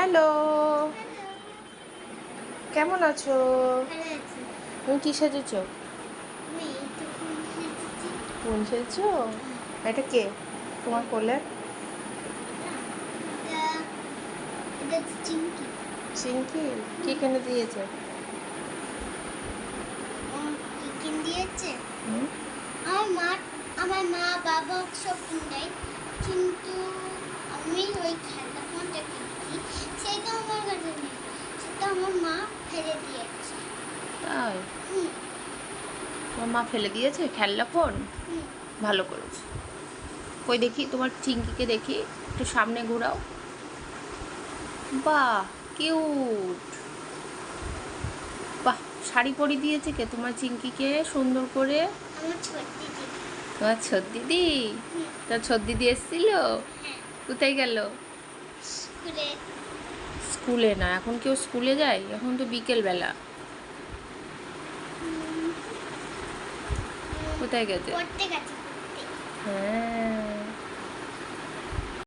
Hello, কেমন আছো? তুমি কি সেজেছো? কোন সেজেছো? এটা কে তোমার কোলে? চিঙ্কি কি কিনে দিয়েছে? হুম? আমার মা বাবা সব কিনে, কিন্তু আমি ওই খেলনা ফোনটা কিনছি, সেটা আমার কাছে নেই, সেটা আমার মা ফেলে দিয়েছে। তাই? হুম, তোমার মা ফেলে দিয়েছে খেলনা ফোন? হুম। ভালো করেছে। কই দেখি তোমার চিঙ্কিকে দেখি, একটু সামনে ঘোরাও। বাহ, কিউট। বাহ, শাড়ি পরিয়ে দিয়েছে কে তোমার চিঙ্কিকে সুন্দর করে? আমার ছোট দিদি। তোমার ছোট দিদি? হুম, তার ছোট দিদি এসেছিল? হ্যাঁ, কোথায় গেল? স্কুলে। স্কুলে না, এখন কেউ স্কুলে যায়? এখন তো বিকেল বেলা। উম, কোথায় গেছে? পড়তে গেছে, পড়তে। হ্যাঁ,